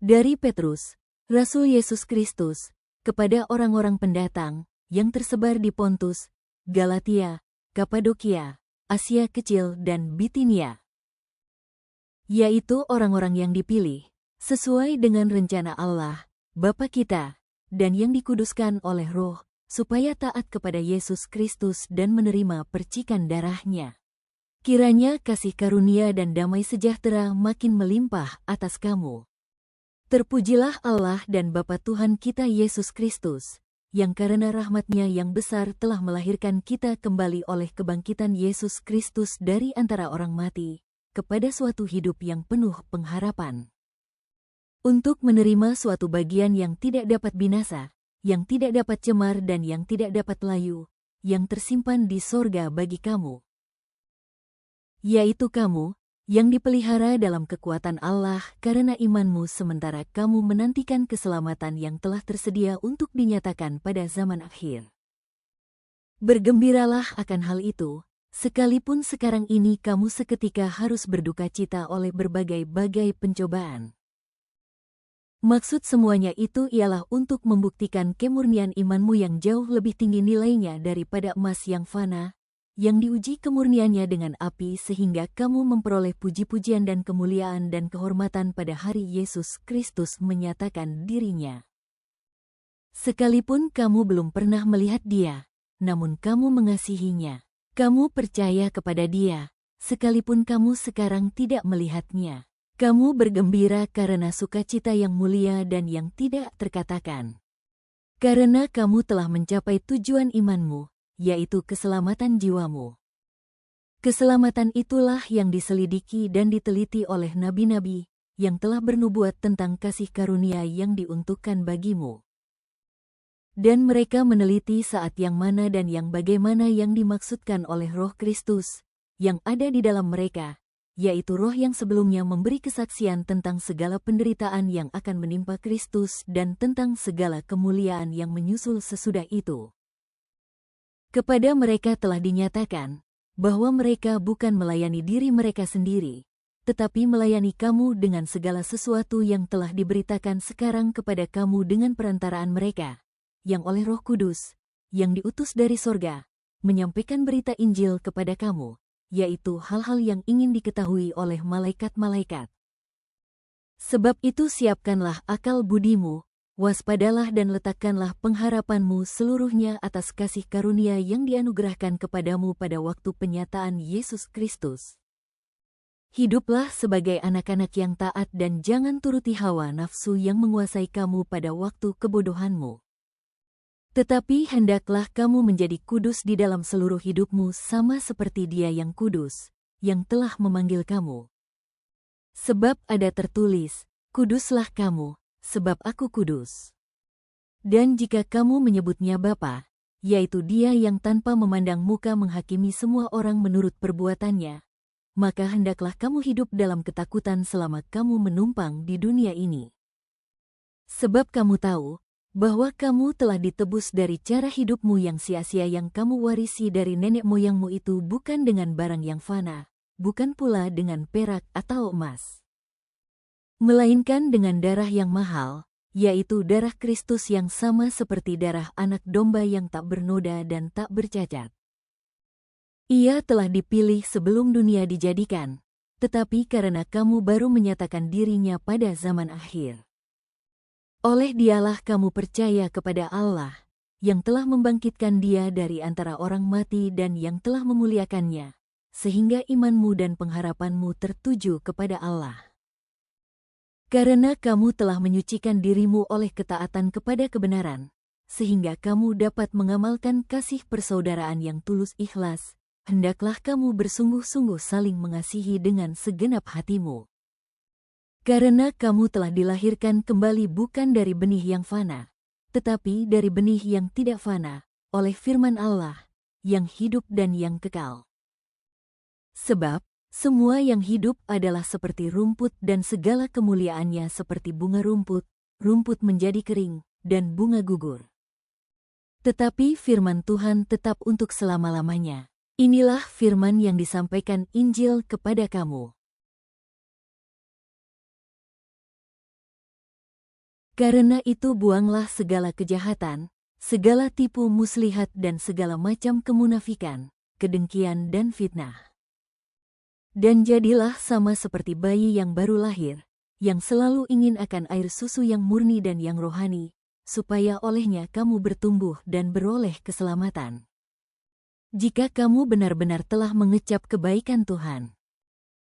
Dari Petrus, Rasul Yesus Kristus, kepada orang-orang pendatang yang tersebar di Pontus, Galatia, Kapadokia, Asia Kecil dan Bitinia, yaitu orang-orang yang dipilih, sesuai dengan rencana Allah, Bapa kita, dan yang dikuduskan oleh Roh, supaya taat kepada Yesus Kristus dan menerima percikan darah-Nya. Kiranya kasih karunia dan damai sejahtera makin melimpah atas kamu. Terpujilah Allah dan Bapa Tuhan kita Yesus Kristus, yang karena rahmat-Nya yang besar telah melahirkan kita kembali oleh kebangkitan Yesus Kristus dari antara orang mati, kepada suatu hidup yang penuh pengharapan. Untuk menerima suatu bagian yang tidak dapat binasa, yang tidak dapat cemar dan yang tidak dapat layu, yang tersimpan di sorga bagi kamu. Yaitu kamu, yang dipelihara dalam kekuatan Allah karena imanmu sementara kamu menantikan keselamatan yang telah tersedia untuk dinyatakan pada zaman akhir. Bergembiralah akan hal itu, sekalipun sekarang ini kamu seketika harus berduka cita oleh berbagai-bagai pencobaan. Maksud semuanya itu ialah untuk membuktikan kemurnian imanmu yang jauh lebih tinggi nilainya daripada emas yang fana, yang diuji kemurniannya dengan api sehingga kamu memperoleh puji-pujian dan kemuliaan dan kehormatan pada hari Yesus Kristus menyatakan dirinya. Sekalipun kamu belum pernah melihat Dia, namun kamu mengasihinya. Kamu percaya kepada Dia, sekalipun kamu sekarang tidak melihatnya. Kamu bergembira karena sukacita yang mulia dan yang tidak terkatakan. Karena kamu telah mencapai tujuan imanmu, yaitu keselamatan jiwamu. Keselamatan itulah yang diselidiki dan diteliti oleh nabi-nabi, yang telah bernubuat tentang kasih karunia yang diuntukkan bagimu. Dan mereka meneliti saat yang mana dan yang bagaimana yang dimaksudkan oleh Roh Kristus, yang ada di dalam mereka, yaitu Roh yang sebelumnya memberi kesaksian tentang segala penderitaan yang akan menimpa Kristus dan tentang segala kemuliaan yang menyusul sesudah itu. Kepada mereka telah dinyatakan bahwa mereka bukan melayani diri mereka sendiri, tetapi melayani kamu dengan segala sesuatu yang telah diberitakan sekarang kepada kamu dengan perantaraan mereka, yang oleh Roh Kudus, yang diutus dari sorga, menyampaikan berita Injil kepada kamu, yaitu hal-hal yang ingin diketahui oleh malaikat-malaikat. Sebab itu siapkanlah akal budimu, waspadalah dan letakkanlah pengharapanmu seluruhnya atas kasih karunia yang dianugerahkan kepadamu pada waktu penyataan Yesus Kristus. Hiduplah sebagai anak-anak yang taat dan jangan turuti hawa nafsu yang menguasai kamu pada waktu kebodohanmu. Tetapi hendaklah kamu menjadi kudus di dalam seluruh hidupmu sama seperti Dia yang kudus, yang telah memanggil kamu. Sebab ada tertulis, kuduslah kamu, sebab aku kudus. Dan jika kamu menyebutnya Bapa, yaitu Dia yang tanpa memandang muka menghakimi semua orang menurut perbuatannya, maka hendaklah kamu hidup dalam ketakutan selama kamu menumpang di dunia ini. Sebab kamu tahu bahwa kamu telah ditebus dari cara hidupmu yang sia-sia yang kamu warisi dari nenek moyangmu itu bukan dengan barang yang fana, bukan pula dengan perak atau emas, melainkan dengan darah yang mahal, yaitu darah Kristus yang sama seperti darah anak domba yang tak bernoda dan tak bercacat. Ia telah dipilih sebelum dunia dijadikan, tetapi karena kamu baru menyatakan dirinya pada zaman akhir. Oleh Dialah kamu percaya kepada Allah, yang telah membangkitkan Dia dari antara orang mati dan yang telah memuliakannya, sehingga imanmu dan pengharapanmu tertuju kepada Allah. Karena kamu telah menyucikan dirimu oleh ketaatan kepada kebenaran, sehingga kamu dapat mengamalkan kasih persaudaraan yang tulus ikhlas, hendaklah kamu bersungguh-sungguh saling mengasihi dengan segenap hatimu. Karena kamu telah dilahirkan kembali bukan dari benih yang fana, tetapi dari benih yang tidak fana, oleh firman Allah, yang hidup dan yang kekal. Sebab, semua yang hidup adalah seperti rumput dan segala kemuliaannya seperti bunga rumput, rumput menjadi kering, dan bunga gugur. Tetapi firman Tuhan tetap untuk selama-lamanya. Inilah firman yang disampaikan Injil kepada kamu. Karena itu buanglah segala kejahatan, segala tipu muslihat dan segala macam kemunafikan, kedengkian dan fitnah. Dan jadilah sama seperti bayi yang baru lahir, yang selalu ingin akan air susu yang murni dan yang rohani, supaya olehnya kamu bertumbuh dan beroleh keselamatan. Jika kamu benar-benar telah mengecap kebaikan Tuhan,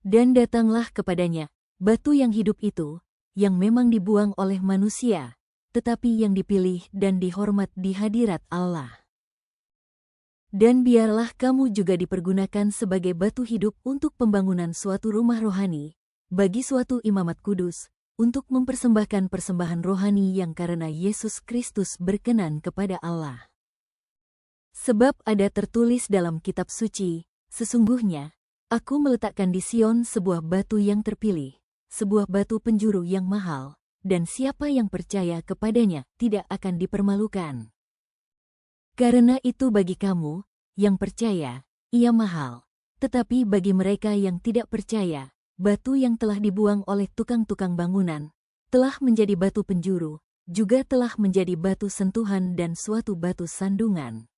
dan datanglah kepadanya, batu yang hidup itu, yang memang dibuang oleh manusia, tetapi yang dipilih dan dihormat di hadirat Allah. Dan biarlah kamu juga dipergunakan sebagai batu hidup untuk pembangunan suatu rumah rohani, bagi suatu imamat kudus, untuk mempersembahkan persembahan rohani yang karena Yesus Kristus berkenan kepada Allah. Sebab ada tertulis dalam kitab suci, sesungguhnya, aku meletakkan di Sion sebuah batu yang terpilih, sebuah batu penjuru yang mahal, dan siapa yang percaya kepadanya tidak akan dipermalukan. Karena itu bagi kamu, yang percaya, ia mahal, tetapi bagi mereka yang tidak percaya, batu yang telah dibuang oleh tukang-tukang bangunan, telah menjadi batu penjuru, juga telah menjadi batu sentuhan dan suatu batu sandungan.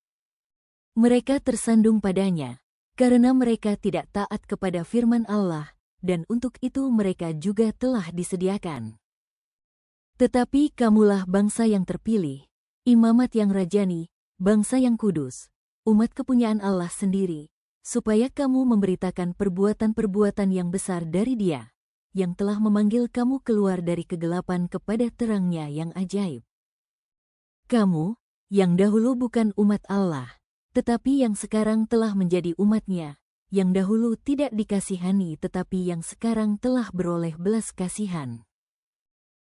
Mereka tersandung padanya, karena mereka tidak taat kepada firman Allah, dan untuk itu mereka juga telah disediakan. Tetapi kamulah bangsa yang terpilih, imamat yang rajani, bangsa yang kudus, umat kepunyaan Allah sendiri, supaya kamu memberitakan perbuatan-perbuatan yang besar dari Dia, yang telah memanggil kamu keluar dari kegelapan kepada terang-Nya yang ajaib. Kamu, yang dahulu bukan umat Allah, tetapi yang sekarang telah menjadi umat-Nya, yang dahulu tidak dikasihani tetapi yang sekarang telah beroleh belas kasihan.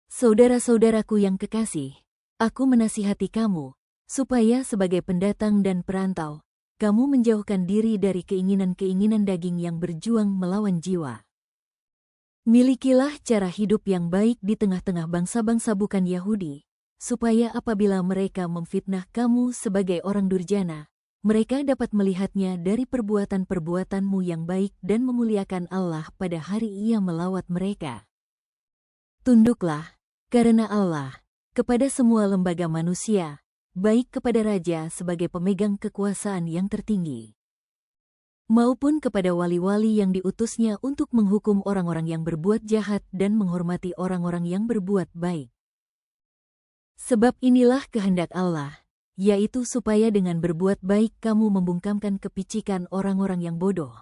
Saudara-saudaraku yang kekasih, aku menasihati kamu, supaya sebagai pendatang dan perantau, kamu menjauhkan diri dari keinginan-keinginan daging yang berjuang melawan jiwa. Milikilah cara hidup yang baik di tengah-tengah bangsa-bangsa bukan Yahudi, supaya apabila mereka memfitnah kamu sebagai orang durjana, mereka dapat melihatnya dari perbuatan-perbuatanmu yang baik dan memuliakan Allah pada hari Ia melawat mereka. Tunduklah, karena Allah, kepada semua lembaga manusia, baik kepada raja sebagai pemegang kekuasaan yang tertinggi, maupun kepada wali-wali yang diutusnya untuk menghukum orang-orang yang berbuat jahat dan menghormati orang-orang yang berbuat baik. Sebab inilah kehendak Allah, yaitu supaya dengan berbuat baik kamu membungkamkan kepicikan orang-orang yang bodoh.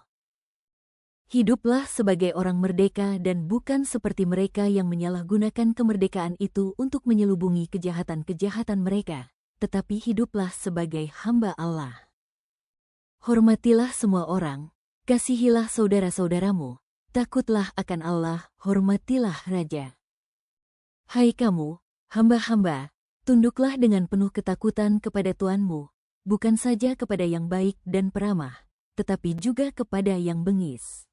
Hiduplah sebagai orang merdeka dan bukan seperti mereka yang menyalahgunakan kemerdekaan itu untuk menyelubungi kejahatan-kejahatan mereka, tetapi hiduplah sebagai hamba Allah. Hormatilah semua orang, kasihilah saudara-saudaramu, takutlah akan Allah, hormatilah raja. Hai kamu, hamba-hamba, tunduklah dengan penuh ketakutan kepada Tuanmu, bukan saja kepada yang baik dan peramah, tetapi juga kepada yang bengis.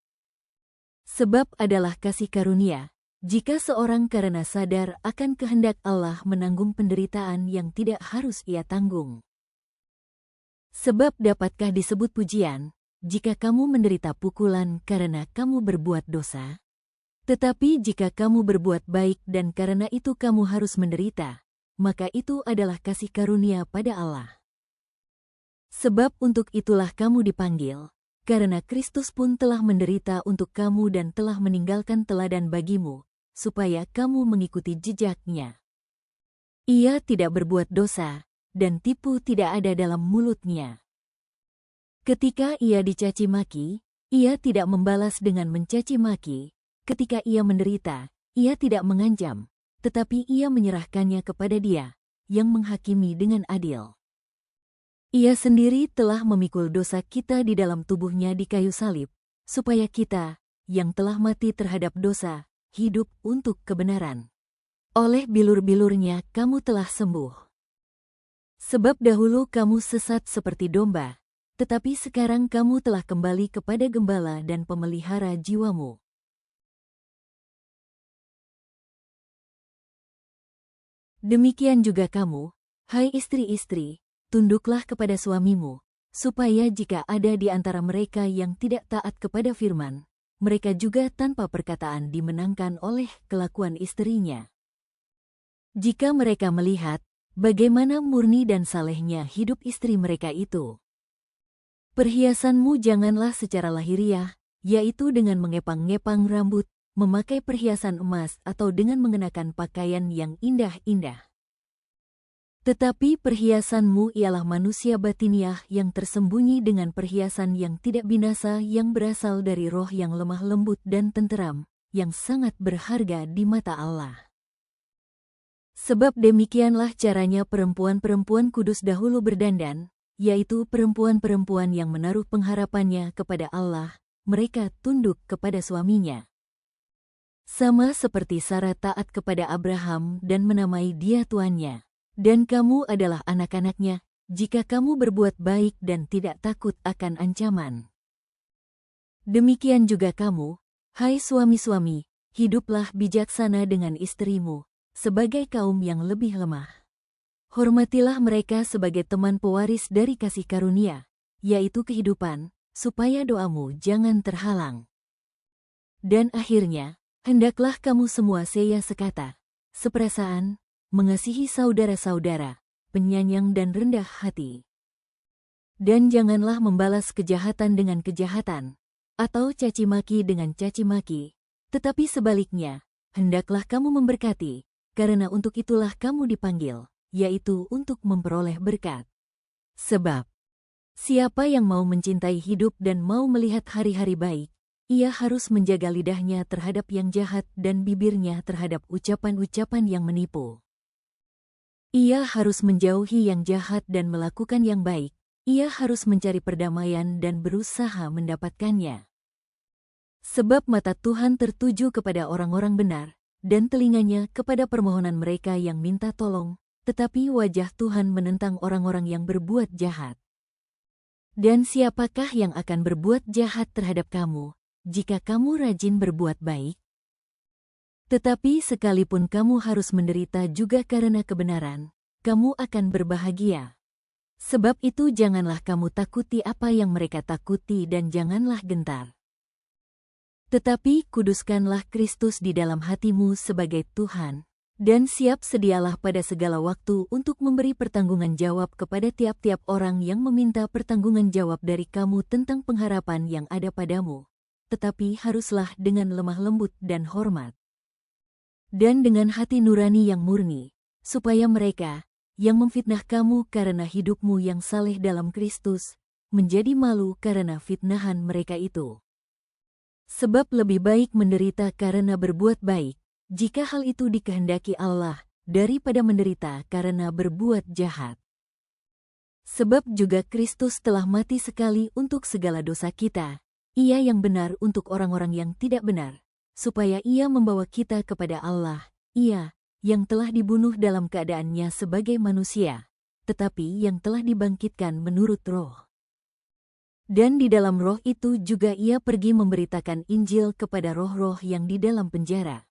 Sebab adalah kasih karunia, jika seorang karena sadar akan kehendak Allah menanggung penderitaan yang tidak harus ia tanggung. Sebab dapatkah disebut pujian, jika kamu menderita pukulan karena kamu berbuat dosa? Tetapi jika kamu berbuat baik dan karena itu kamu harus menderita, maka itu adalah kasih karunia pada Allah. Sebab untuk itulah kamu dipanggil, karena Kristus pun telah menderita untuk kamu dan telah meninggalkan teladan bagimu, supaya kamu mengikuti jejak-Nya. Ia tidak berbuat dosa, dan tipu tidak ada dalam mulut-Nya. Ketika ia dicaci maki, ia tidak membalas dengan mencaci maki. Ketika ia menderita, ia tidak mengancam, tetapi ia menyerahkannya kepada Dia, yang menghakimi dengan adil. Ia sendiri telah memikul dosa kita di dalam tubuh-Nya di kayu salib, supaya kita, yang telah mati terhadap dosa, hidup untuk kebenaran. Oleh bilur-bilur-Nya kamu telah sembuh. Sebab dahulu kamu sesat seperti domba, tetapi sekarang kamu telah kembali kepada Gembala dan Pemelihara jiwamu. Demikian juga kamu, hai istri-istri, tunduklah kepada suamimu, supaya jika ada di antara mereka yang tidak taat kepada firman, mereka juga tanpa perkataan dimenangkan oleh kelakuan istrinya. Jika mereka melihat bagaimana murni dan salehnya hidup istri mereka itu. Perhiasanmu janganlah secara lahiriah, yaitu dengan mengepang-ngepang rambut, memakai perhiasan emas atau dengan mengenakan pakaian yang indah-indah. Tetapi perhiasanmu ialah manusia batiniah yang tersembunyi dengan perhiasan yang tidak binasa yang berasal dari roh yang lemah lembut dan tenteram, yang sangat berharga di mata Allah. Sebab demikianlah caranya perempuan-perempuan kudus dahulu berdandan, yaitu perempuan-perempuan yang menaruh pengharapannya kepada Allah, mereka tunduk kepada suaminya. Sama seperti Sarah taat kepada Abraham dan menamai dia tuannya. Dan kamu adalah anak-anaknya, jika kamu berbuat baik dan tidak takut akan ancaman. Demikian juga kamu, hai suami-suami, hiduplah bijaksana dengan istrimu, sebagai kaum yang lebih lemah. Hormatilah mereka sebagai teman pewaris dari kasih karunia, yaitu kehidupan, supaya doamu jangan terhalang. Dan akhirnya, hendaklah kamu semua seya sekata, seperasaan, mengasihi saudara-saudara, penyayang dan rendah hati. Dan janganlah membalas kejahatan dengan kejahatan, atau caci maki dengan caci maki, tetapi sebaliknya, hendaklah kamu memberkati, karena untuk itulah kamu dipanggil, yaitu untuk memperoleh berkat. Sebab, siapa yang mau mencintai hidup dan mau melihat hari-hari baik, ia harus menjaga lidahnya terhadap yang jahat dan bibirnya terhadap ucapan-ucapan yang menipu. Ia harus menjauhi yang jahat dan melakukan yang baik, ia harus mencari perdamaian dan berusaha mendapatkannya. Sebab mata Tuhan tertuju kepada orang-orang benar, dan telinganya kepada permohonan mereka yang minta tolong, tetapi wajah Tuhan menentang orang-orang yang berbuat jahat. Dan siapakah yang akan berbuat jahat terhadap kamu, jika kamu rajin berbuat baik? Tetapi sekalipun kamu harus menderita juga karena kebenaran, kamu akan berbahagia. Sebab itu janganlah kamu takuti apa yang mereka takuti dan janganlah gentar. Tetapi kuduskanlah Kristus di dalam hatimu sebagai Tuhan. Dan siap sedialah pada segala waktu untuk memberi pertanggungan jawab kepada tiap-tiap orang yang meminta pertanggungan jawab dari kamu tentang pengharapan yang ada padamu. Tetapi haruslah dengan lemah lembut dan hormat. Dan dengan hati nurani yang murni, supaya mereka, yang memfitnah kamu karena hidupmu yang saleh dalam Kristus, menjadi malu karena fitnahan mereka itu. Sebab lebih baik menderita karena berbuat baik, jika hal itu dikehendaki Allah, daripada menderita karena berbuat jahat. Sebab juga Kristus telah mati sekali untuk segala dosa kita, Ia yang benar untuk orang-orang yang tidak benar, supaya Ia membawa kita kepada Allah, Ia yang telah dibunuh dalam keadaannya sebagai manusia, tetapi yang telah dibangkitkan menurut roh. Dan di dalam roh itu juga Ia pergi memberitakan Injil kepada roh-roh yang di dalam penjara,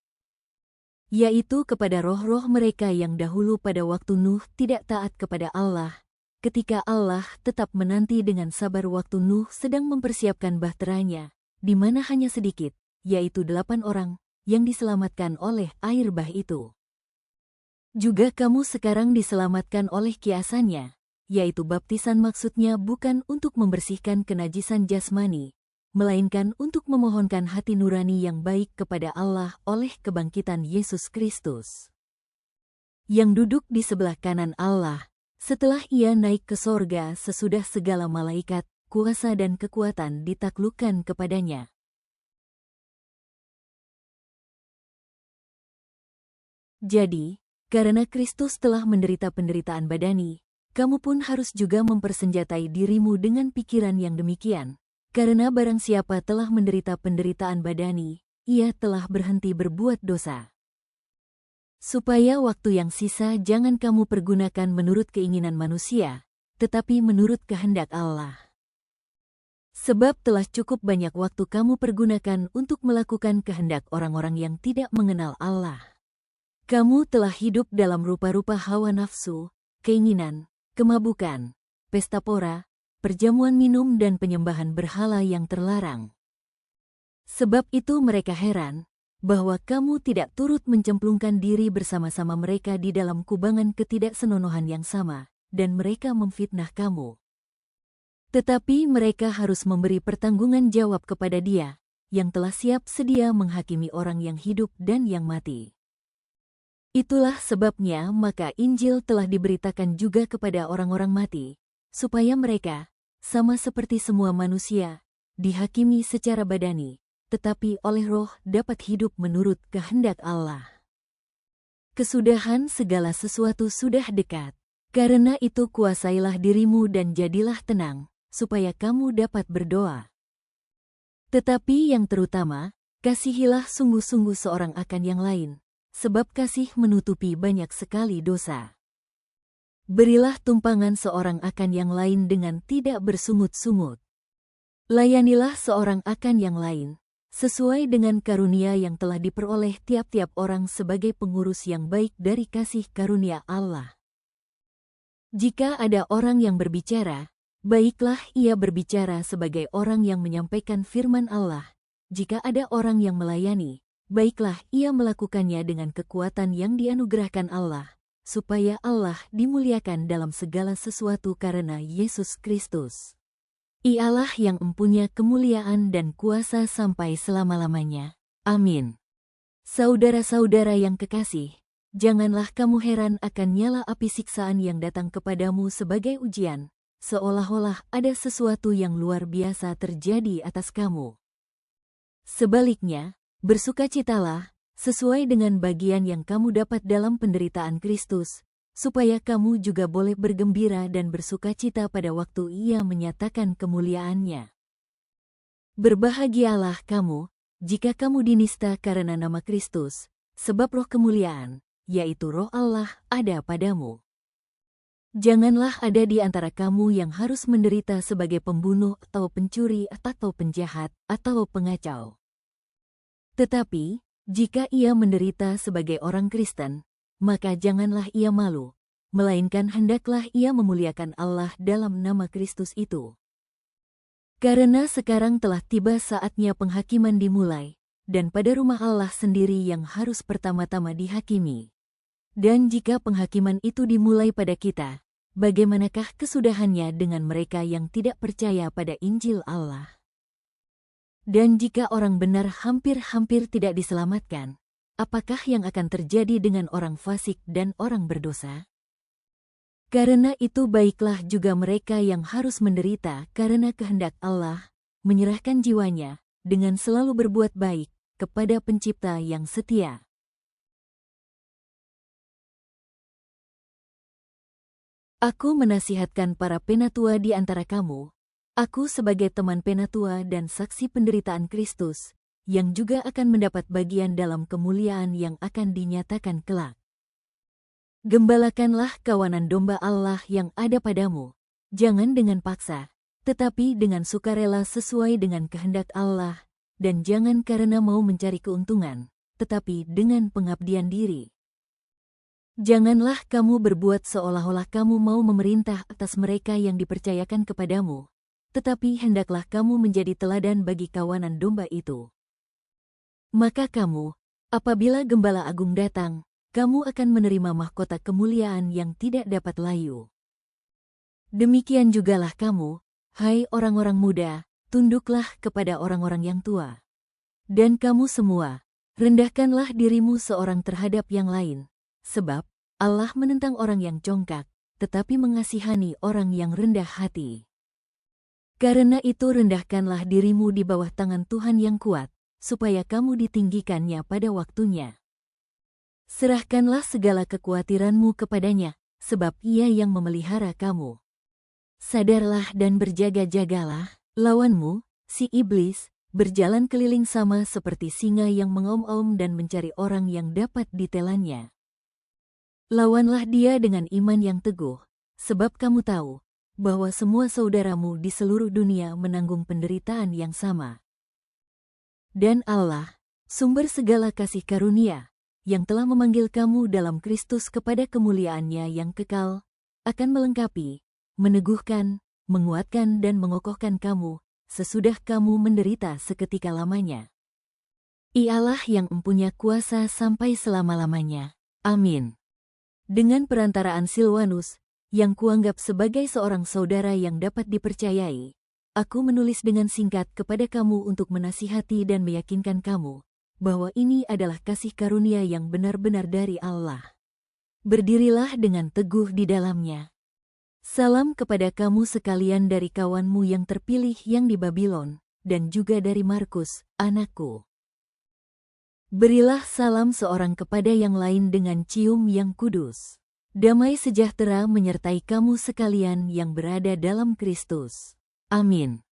yaitu kepada roh-roh mereka yang dahulu pada waktu Nuh tidak taat kepada Allah, ketika Allah tetap menanti dengan sabar waktu Nuh sedang mempersiapkan bahteranya, di mana hanya sedikit, yaitu 8 orang, yang diselamatkan oleh air bah itu. Juga kamu sekarang diselamatkan oleh kiasannya, yaitu baptisan maksudnya bukan untuk membersihkan kenajisan jasmani, melainkan untuk memohonkan hati nurani yang baik kepada Allah oleh kebangkitan Yesus Kristus, yang duduk di sebelah kanan Allah, setelah Ia naik ke sorga sesudah segala malaikat, kuasa dan kekuatan ditaklukkan kepadanya. Jadi, karena Kristus telah menderita penderitaan badani, kamu pun harus juga mempersenjatai dirimu dengan pikiran yang demikian. Karena barang siapa telah menderita penderitaan badani, ia telah berhenti berbuat dosa. Supaya waktu yang sisa jangan kamu pergunakan menurut keinginan manusia, tetapi menurut kehendak Allah. Sebab telah cukup banyak waktu kamu pergunakan untuk melakukan kehendak orang-orang yang tidak mengenal Allah. Kamu telah hidup dalam rupa-rupa hawa nafsu, keinginan, kemabukan, pesta pora, perjamuan minum dan penyembahan berhala yang terlarang. Sebab itu mereka heran, bahwa kamu tidak turut mencemplungkan diri bersama-sama mereka di dalam kubangan ketidaksenonohan yang sama, dan mereka memfitnah kamu. Tetapi mereka harus memberi pertanggungan jawab kepada Dia, yang telah siap sedia menghakimi orang yang hidup dan yang mati. Itulah sebabnya maka Injil telah diberitakan juga kepada orang-orang mati, supaya mereka, sama seperti semua manusia, dihakimi secara badani, tetapi oleh Roh dapat hidup menurut kehendak Allah. Kesudahan segala sesuatu sudah dekat. Karena itu kuasailah dirimu dan jadilah tenang, supaya kamu dapat berdoa. Tetapi yang terutama, kasihilah sungguh-sungguh seorang akan yang lain, sebab kasih menutupi banyak sekali dosa. Berilah tumpangan seorang akan yang lain dengan tidak bersungut-sungut. Layanilah seorang akan yang lain, sesuai dengan karunia yang telah diperoleh tiap-tiap orang sebagai pengurus yang baik dari kasih karunia Allah. Jika ada orang yang berbicara, baiklah ia berbicara sebagai orang yang menyampaikan firman Allah. Jika ada orang yang melayani, baiklah ia melakukannya dengan kekuatan yang dianugerahkan Allah, supaya Allah dimuliakan dalam segala sesuatu karena Yesus Kristus. Ialah yang mempunyai kemuliaan dan kuasa sampai selama-lamanya. Amin. Saudara-saudara yang kekasih, janganlah kamu heran akan nyala api siksaan yang datang kepadamu sebagai ujian, seolah-olah ada sesuatu yang luar biasa terjadi atas kamu. Sebaliknya, bersukacitalah, sesuai dengan bagian yang kamu dapat dalam penderitaan Kristus, supaya kamu juga boleh bergembira dan bersukacita pada waktu Ia menyatakan kemuliaannya. Berbahagialah kamu, jika kamu dinista karena nama Kristus, sebab roh kemuliaan, yaitu roh Allah, ada padamu. Janganlah ada di antara kamu yang harus menderita sebagai pembunuh atau pencuri atau penjahat atau pengacau. Tetapi, jika ia menderita sebagai orang Kristen, maka janganlah ia malu, melainkan hendaklah ia memuliakan Allah dalam nama Kristus itu. Karena sekarang telah tiba saatnya penghakiman dimulai, dan pada rumah Allah sendiri yang harus pertama-tama dihakimi. Dan jika penghakiman itu dimulai pada kita, bagaimanakah kesudahannya dengan mereka yang tidak percaya pada Injil Allah? Dan jika orang benar hampir-hampir tidak diselamatkan, apakah yang akan terjadi dengan orang fasik dan orang berdosa? Karena itu baiklah juga mereka yang harus menderita karena kehendak Allah, menyerahkan jiwanya, dengan selalu berbuat baik, kepada Pencipta yang setia. Aku menasihatkan para penatua di antara kamu, aku sebagai teman penatua dan saksi penderitaan Kristus, yang juga akan mendapat bagian dalam kemuliaan yang akan dinyatakan kelak. Gembalakanlah kawanan domba Allah yang ada padamu, jangan dengan paksa, tetapi dengan sukarela sesuai dengan kehendak Allah, dan jangan karena mau mencari keuntungan, tetapi dengan pengabdian diri. Janganlah kamu berbuat seolah-olah kamu mau memerintah atas mereka yang dipercayakan kepadamu, tetapi hendaklah kamu menjadi teladan bagi kawanan domba itu. Maka kamu, apabila Gembala Agung datang, kamu akan menerima mahkota kemuliaan yang tidak dapat layu. Demikian jugalah kamu, hai orang-orang muda, tunduklah kepada orang-orang yang tua. Dan kamu semua, rendahkanlah dirimu seorang terhadap yang lain, sebab Allah menentang orang yang congkak, tetapi mengasihani orang yang rendah hati. Karena itu rendahkanlah dirimu di bawah tangan Tuhan yang kuat, supaya kamu ditinggikannya pada waktunya. Serahkanlah segala kekhawatiranmu kepadanya, sebab Ia yang memelihara kamu. Sadarlah dan berjaga-jagalah, lawanmu, si iblis, berjalan keliling sama seperti singa yang mengaum-aum dan mencari orang yang dapat ditelannya. Lawanlah dia dengan iman yang teguh, sebab kamu tahu bahwa semua saudaramu di seluruh dunia menanggung penderitaan yang sama. Dan Allah, sumber segala kasih karunia, yang telah memanggil kamu dalam Kristus kepada kemuliaan-Nya yang kekal, akan melengkapi, meneguhkan, menguatkan dan mengokohkan kamu, sesudah kamu menderita seketika lamanya. Ialah yang mempunyai kuasa sampai selama-lamanya. Amin. Dengan perantaraan Silwanus, yang kuanggap sebagai seorang saudara yang dapat dipercayai, aku menulis dengan singkat kepada kamu untuk menasihati dan meyakinkan kamu bahwa ini adalah kasih karunia yang benar-benar dari Allah. Berdirilah dengan teguh di dalamnya. Salam kepada kamu sekalian dari kawanmu yang terpilih yang di Babylon, dan juga dari Markus, anakku. Berilah salam seorang kepada yang lain dengan cium yang kudus. Damai sejahtera menyertai kamu sekalian yang berada dalam Kristus. Amin.